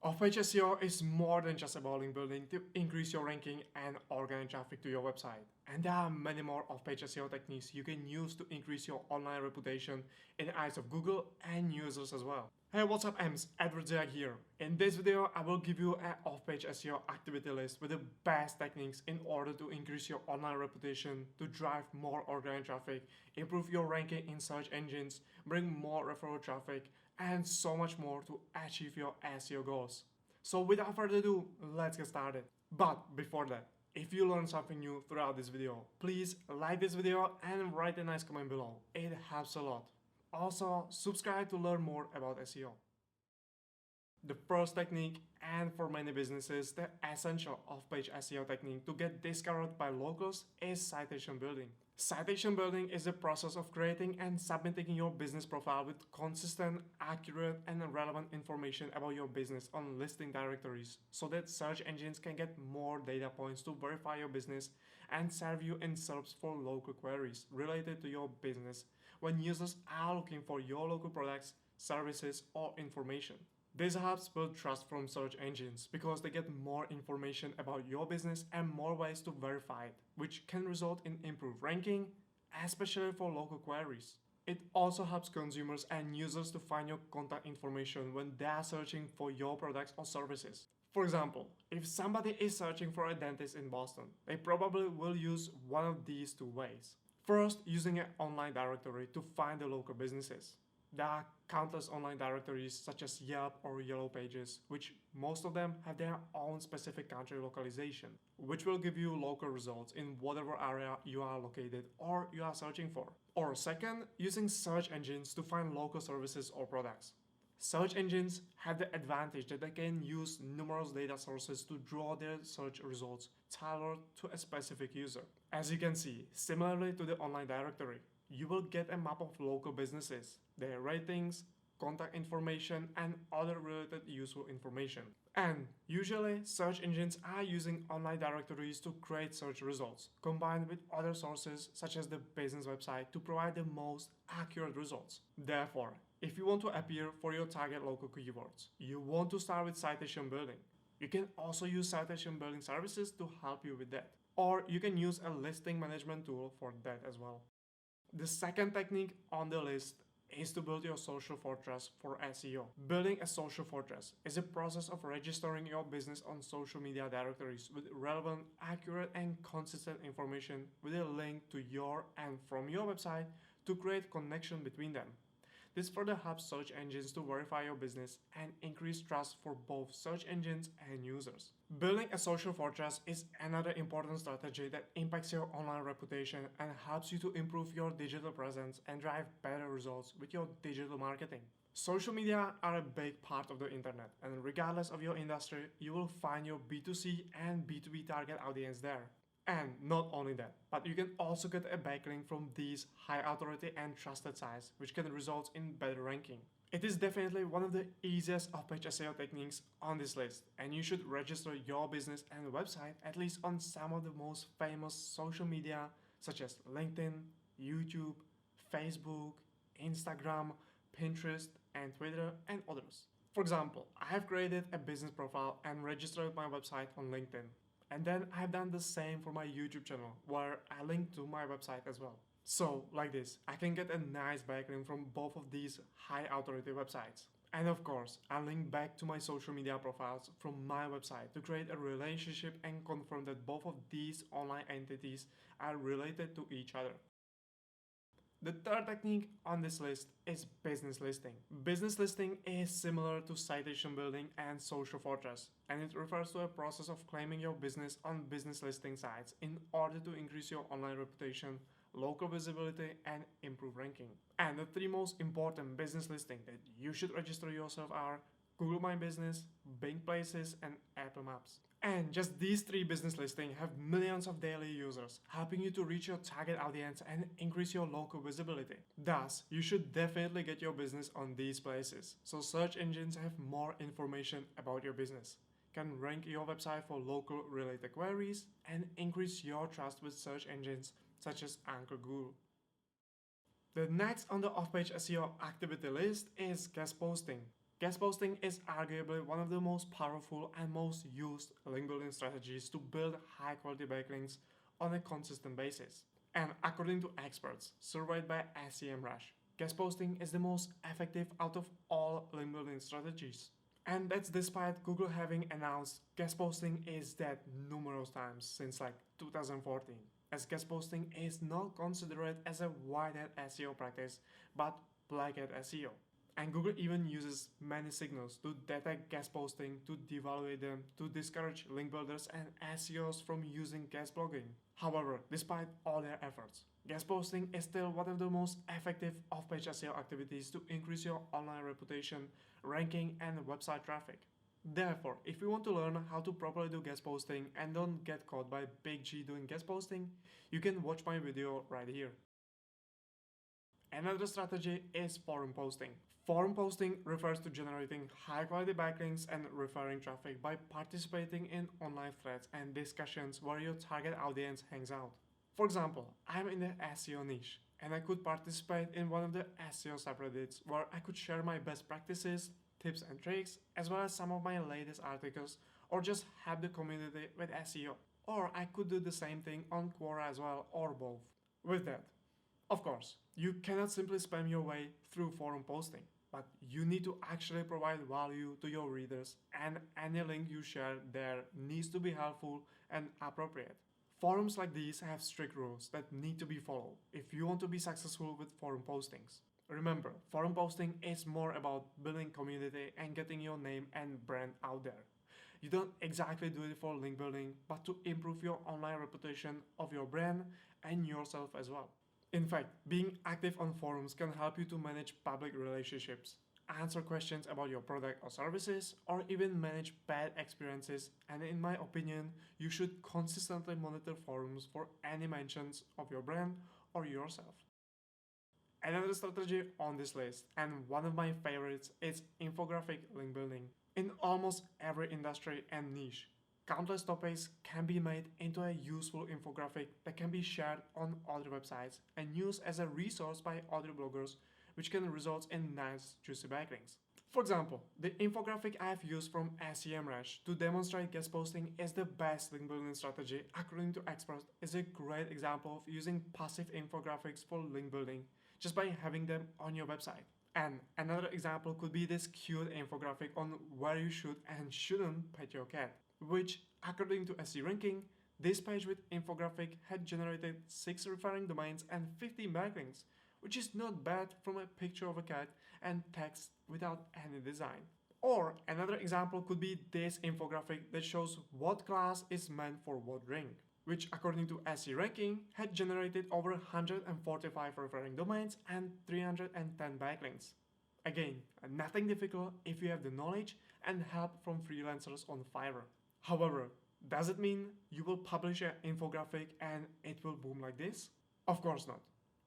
Off-page SEO is more than just about link building to increase your ranking and organic traffic to your website. And there are many more off-page SEO techniques you can use to increase your online reputation in the eyes of Google and users as well. Hey, what's up, Ems? Eduard Dziak here. In this video, I will give you an off-page SEO activity list with the best techniques in order to increase your online reputation, to drive more organic traffic, improve your ranking in search engines, bring more referral traffic, and so much more to achieve your SEO goals. So without further ado, let's get started. But before that, if you learned something new throughout this video, please like this video and write a nice comment below. It helps a lot. Also, subscribe to learn more about SEO. The first technique, and for many businesses, the essential off-page SEO technique to get discovered by locals, is citation building. Citation building is the process of creating and submitting your business profile with consistent, accurate, and relevant information about your business on listing directories so that search engines can get more data points to verify your business and serve you in SERPs for local queries related to your business when users are looking for your local products, services, or information. This helps build trust from search engines because they get more information about your business and more ways to verify it, which can result in improved ranking, especially for local queries. It also helps consumers and users to find your contact information when they are searching for your products or services. For example, if somebody is searching for a dentist in Boston, they probably will use one of these two ways. First, using an online directory to find the local businesses. There are countless online directories such as Yelp or Yellow Pages, which most of them have their own specific country localization, which will give you local results in whatever area you are located or you are searching for. Or second, using search engines to find local services or products. Search engines have the advantage that they can use numerous data sources to draw their search results tailored to a specific user. As you can see, similarly to the online directory, you will get a map of local businesses, their ratings, contact information, and other related useful information. And usually, search engines are using online directories to create search results, combined with other sources such as the business website to provide the most accurate results. Therefore, if you want to appear for your target local keywords, you want to start with citation building. You can also use citation building services to help you with that. Or you can use a listing management tool for that as well. The second technique on the list is to build your social fortress for SEO. Building a social fortress is a process of registering your business on social media directories with relevant, accurate, and consistent information with a link to your and from your website to create connection between them. This further helps search engines to verify your business and increase trust for both search engines and users. Building a social fortress is another important strategy that impacts your online reputation and helps you to improve your digital presence and drive better results with your digital marketing. Social media are a big part of the internet, and regardless of your industry, you will find your B2C and B2B target audience there. And not only that, but you can also get a backlink from these high authority and trusted sites, which can result in better ranking. It is definitely one of the easiest off-page SEO techniques on this list, and you should register your business and website at least on some of the most famous social media such as LinkedIn, YouTube, Facebook, Instagram, Pinterest, and Twitter, and others. For example, I have created a business profile and registered my website on LinkedIn. And then I've done the same for my YouTube channel, where I link to my website as well. So, like this, I can get a nice backlink from both of these high authority websites. And of course, I link back to my social media profiles from my website to create a relationship and confirm that both of these online entities are related to each other. The third technique on this list is business listing. Business listing is similar to citation building and social fortress, and it refers to a process of claiming your business on business listing sites in order to increase your online reputation, local visibility, and improve ranking. And the three most important business listings that you should register yourself are Google My Business, Bing Places, and Apple Maps. And just these three business listings have millions of daily users, helping you to reach your target audience and increase your local visibility. Thus, you should definitely get your business on these places, so search engines have more information about your business, can rank your website for local related queries, and increase your trust with search engines such as Anchor Google. The next on the off-page SEO activity list is guest posting. Guest posting is arguably one of the most powerful and most used link building strategies to build high quality backlinks on a consistent basis. And according to experts surveyed by SEMrush, guest posting is the most effective out of all link building strategies. And that's despite Google having announced guest posting is dead numerous times since like 2014, as guest posting is not considered as a white-hat SEO practice but black-hat SEO. And Google even uses many signals to detect guest posting, to devaluate them, to discourage link builders and SEOs from using guest blogging. However, despite all their efforts, guest posting is still one of the most effective off-page SEO activities to increase your online reputation, ranking, and website traffic. Therefore, if you want to learn how to properly do guest posting and don't get caught by Big G doing guest posting, you can watch my video right here. Another strategy is forum posting. Forum posting refers to generating high-quality backlinks and referring traffic by participating in online threads and discussions where your target audience hangs out. For example, I'm in the SEO niche, and I could participate in one of the SEO subreddits where I could share my best practices, tips and tricks, as well as some of my latest articles, or just help the community with SEO. Or I could do the same thing on Quora as well, or both. With that, of course, you cannot simply spam your way through forum posting, but you need to actually provide value to your readers, and any link you share there needs to be helpful and appropriate. Forums like these have strict rules that need to be followed if you want to be successful with forum postings. Remember, forum posting is more about building community and getting your name and brand out there. You don't exactly do it for link building, but to improve your online reputation of your brand and yourself as well. In fact, being active on forums can help you to manage public relationships, answer questions about your product or services, or even manage bad experiences, and in my opinion, you should consistently monitor forums for any mentions of your brand or yourself. Another strategy on this list, and one of my favorites, is infographic link building. In almost every industry and niche, countless topics can be made into a useful infographic that can be shared on other websites and used as a resource by other bloggers, which can result in nice, juicy backlinks. For example, the infographic I've used from SEMrush to demonstrate guest posting is the best link building strategy according to experts. Is a great example of using passive infographics for link building just by having them on your website. And another example could be this cute infographic on where you should and shouldn't pet your cat, which, according to SE Ranking, this page with infographic had generated 6 referring domains and 15 backlinks, which is not bad from a picture of a cat and text without any design. Or another example could be this infographic that shows what class is meant for what ring, which according to SE Ranking had generated over 145 referring domains and 310 backlinks. Again, nothing difficult if you have the knowledge and help from freelancers on Fiverr. However, does it mean you will publish an infographic and it will boom like this? Of course not.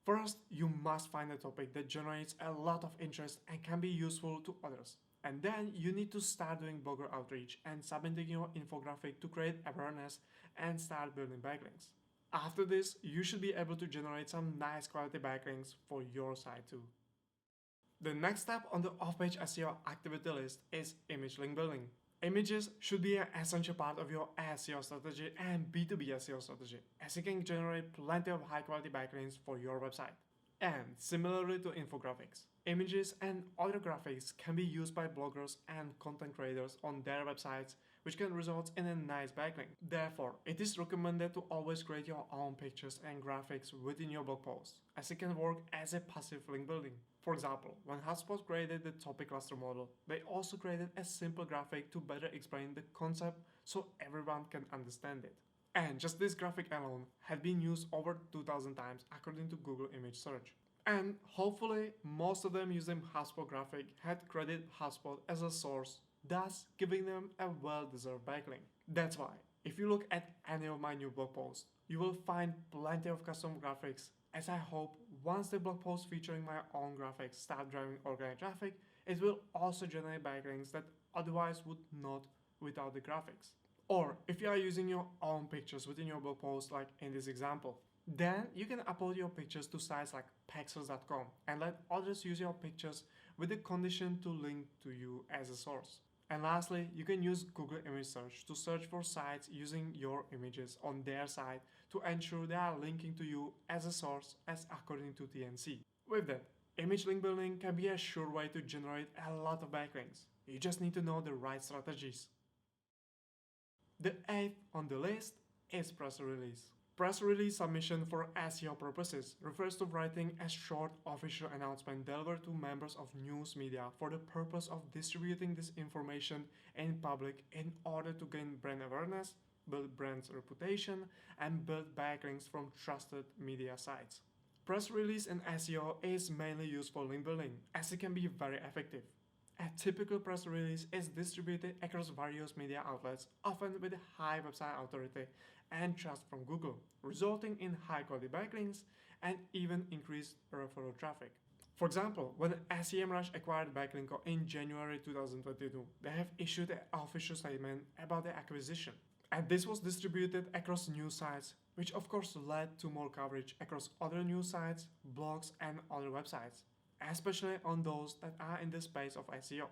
First, you must find a topic that generates a lot of interest and can be useful to others. And then you need to start doing blogger outreach and submitting your infographic to create awareness and start building backlinks. After this, you should be able to generate some nice quality backlinks for your site too. The next step on the off-page SEO activity list is image link building. Images should be an essential part of your SEO strategy and B2B SEO strategy, as it can generate plenty of high-quality backlinks for your website. And similarly to infographics, images and other graphics can be used by bloggers and content creators on their websites, which can result in a nice backlink. Therefore, it is recommended to always create your own pictures and graphics within your blog post, as it can work as a passive link building. For example, when HubSpot created the topic cluster model, they also created a simple graphic to better explain the concept so everyone can understand it. And just this graphic alone had been used over 2000 times according to Google image search. And hopefully, most of them using HubSpot graphic had credited HubSpot as a source, thus giving them a well-deserved backlink. That's why, if you look at any of my new blog posts, you will find plenty of custom graphics, as I hope once the blog posts featuring my own graphics start driving organic traffic, it will also generate backlinks that otherwise would not without the graphics. Or if you are using your own pictures within your blog post like in this example, then you can upload your pictures to sites like pexels.com and let others use your pictures with the condition to link to you as a source. And lastly, you can use Google Image Search to search for sites using your images on their site to ensure they are linking to you as a source as according to TNC. With that, image link building can be a sure way to generate a lot of backlinks. You just need to know the right strategies. The 8th on the list is press release. Press release submission for SEO purposes refers to writing a short official announcement delivered to members of news media for the purpose of distributing this information in public in order to gain brand awareness, build brand's reputation, and build backlinks from trusted media sites. Press release in SEO is mainly used for link building, as it can be very effective. A typical press release is distributed across various media outlets, often with high website authority and trust from Google, resulting in high-quality backlinks and even increased referral traffic. For example, when SEMrush acquired Backlinko in January 2022, they have issued an official statement about the acquisition. And this was distributed across news sites, which of course led to more coverage across other news sites, blogs, and other websites, especially on those that are in the space of SEO.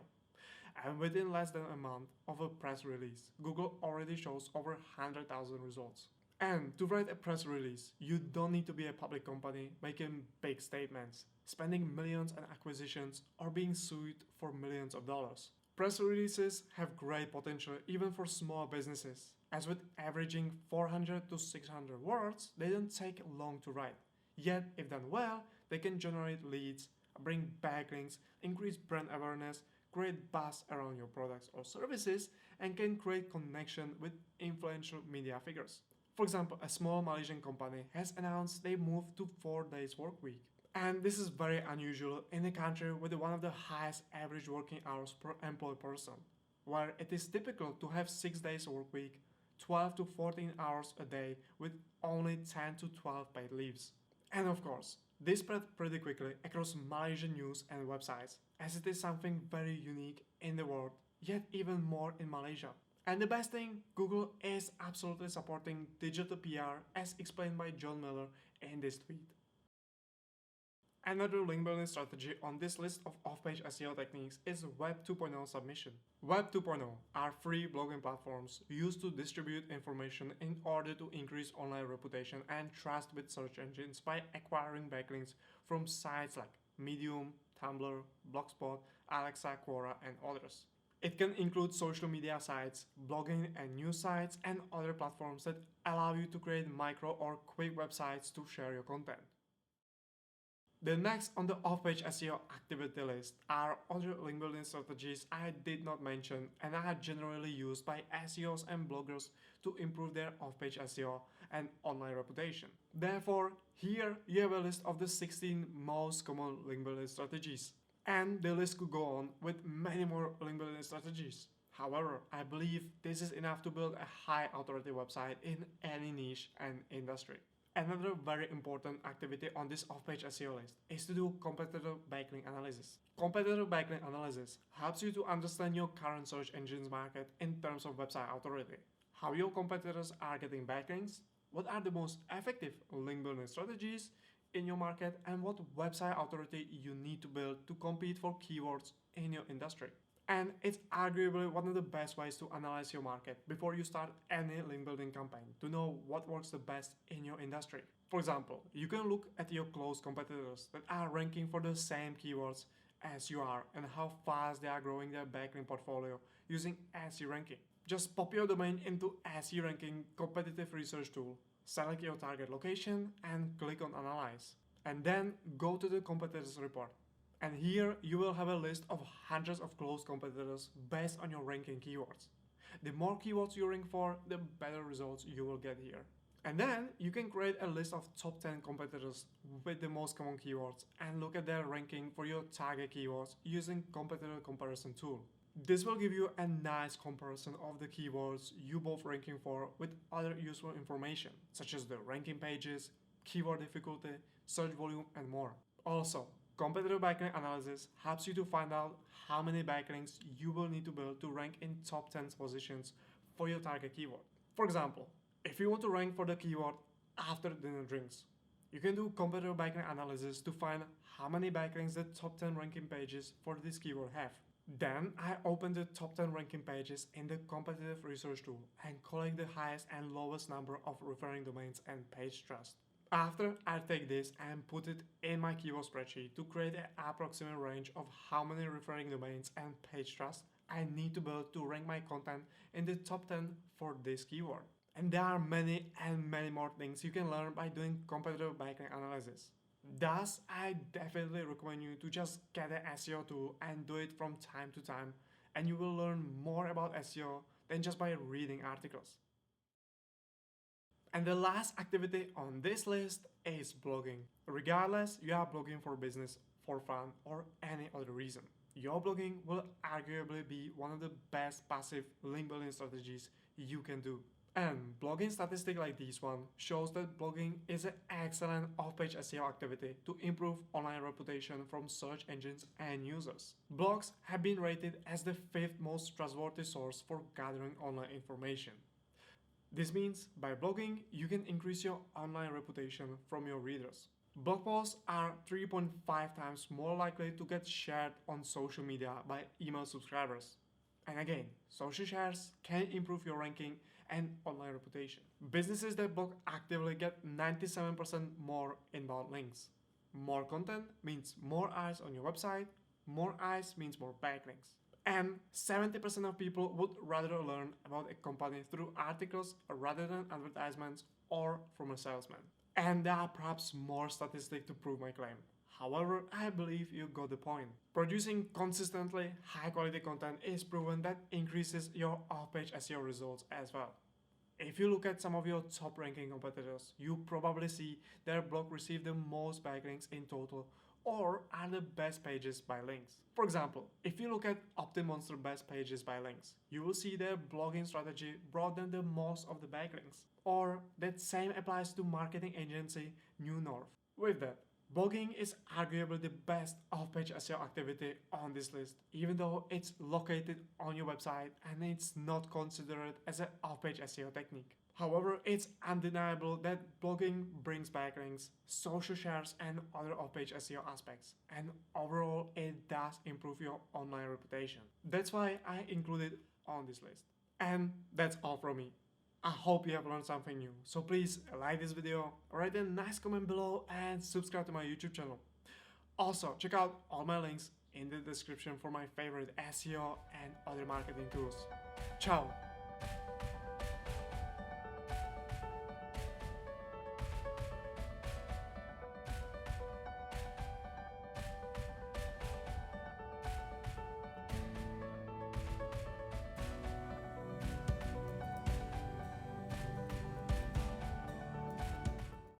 And within less than a month of a press release, Google already shows over 100,000 results. And to write a press release, you don't need to be a public company making big statements, spending millions on acquisitions, or being sued for millions of dollars. Press releases have great potential even for small businesses, as with averaging 400 to 600 words, they don't take long to write. Yet, if done well, they can generate leads, bring backlinks, increase brand awareness, create buzz around your products or services, and can create connection with influential media figures. For example, a small Malaysian company has announced they moved to 4 days work week. And this is very unusual in a country with one of the highest average working hours per employed person, where it is typical to have 6 days work week, 12 to 14 hours a day with only 10 to 12 paid leaves. And of course, this spread pretty quickly across Malaysian news and websites, as it is something very unique in the world, yet even more in Malaysia. And the best thing, Google is absolutely supporting digital PR as explained by John Miller in this tweet. Another link building strategy on this list of off-page SEO techniques is Web 2.0 submission. Web 2.0 are free blogging platforms used to distribute information in order to increase online reputation and trust with search engines by acquiring backlinks from sites like Medium, Tumblr, Blogspot, Alexa, Quora, and others. It can include social media sites, blogging and news sites, and other platforms that allow you to create micro or quick websites to share your content. The next on the off-page SEO activity list are other link building strategies I did not mention and are generally used by SEOs and bloggers to improve their off-page SEO and online reputation. Therefore, here you have a list of the 16 most common link building strategies. And the list could go on with many more link building strategies. However, I believe this is enough to build a high authority website in any niche and industry. Another very important activity on this off-page SEO list is to do competitor backlink analysis. Competitor backlink analysis helps you to understand your current search engine's market in terms of website authority, how your competitors are getting backlinks, what are the most effective link building strategies in your market, and what website authority you need to build to compete for keywords in your industry. And it's arguably one of the best ways to analyze your market before you start any link building campaign to know what works the best in your industry. For example, you can look at your close competitors that are ranking for the same keywords as you are and how fast they are growing their backlink portfolio using SE ranking. Just pop your domain into SE ranking competitive research tool, select your target location and click on analyze. And then go to the competitors report. And here you will have a list of hundreds of close competitors based on your ranking keywords. The more keywords you rank for, the better results you will get here. And then you can create a list of top 10 competitors with the most common keywords and look at their ranking for your target keywords using competitor comparison tool. This will give you a nice comparison of the keywords you both ranking for with other useful information such as the ranking pages, keyword difficulty, search volume, and more. Also, competitor backlink analysis helps you to find out how many backlinks you will need to build to rank in top 10 positions for your target keyword. For example, if you want to rank for the keyword after dinner drinks, You can do competitive backlink analysis to find how many backlinks the top 10 ranking pages for this keyword have. Then I open the top 10 ranking pages in the competitive research tool and collect the highest and lowest number of referring domains and page trust. After, I take this and put it in my keyword spreadsheet to create an approximate range of how many referring domains and page trust I need to build to rank my content in the top 10 for this keyword. And there are many and many more things you can learn by doing competitive backlink analysis. Thus, I definitely recommend you to just get an SEO tool and do it from time to time, and you will learn more about SEO than just by reading articles. And the last activity on this list is blogging. Regardless, you are blogging for business, for fun, or any other reason, your blogging will arguably be one of the best passive link building strategies you can do. And blogging statistic like this one shows that blogging is an excellent off-page SEO activity to improve online reputation from search engines and users. Blogs have been rated as the 5th most trustworthy source for gathering online information. This means by blogging, you can increase your online reputation from your readers. Blog posts are 3.5 times more likely to get shared on social media by email subscribers. And again, social shares can improve your ranking and online reputation. Businesses that blog actively get 97% more inbound links. More content means more eyes on your website, more eyes means more backlinks. And 70% of people would rather learn about a company through articles rather than advertisements or from a salesman. And there are perhaps more statistics to prove my claim. However, I believe you got the point. Producing consistently high quality content is proven that increases your off-page SEO results as well. If you look at some of your top ranking competitors, you probably see their blog receive the most backlinks in total or are the best pages by links. For example, if you look at OptiMonster best pages by links, you will see their blogging strategy brought them the most of the backlinks. Or that same applies to marketing agency New North. With that, blogging is arguably the best off-page SEO activity on this list, even though it's located on your website and it's not considered as an off-page SEO technique. However, it's undeniable that blogging brings backlinks, social shares, and other off-page SEO aspects, and overall it does improve your online reputation. That's why I included it on this list. And that's all from me. I hope you have learned something new, so please like this video, write a nice comment below, and subscribe to my YouTube channel. Also, check out all my links in the description for my favorite SEO and other marketing tools. Ciao!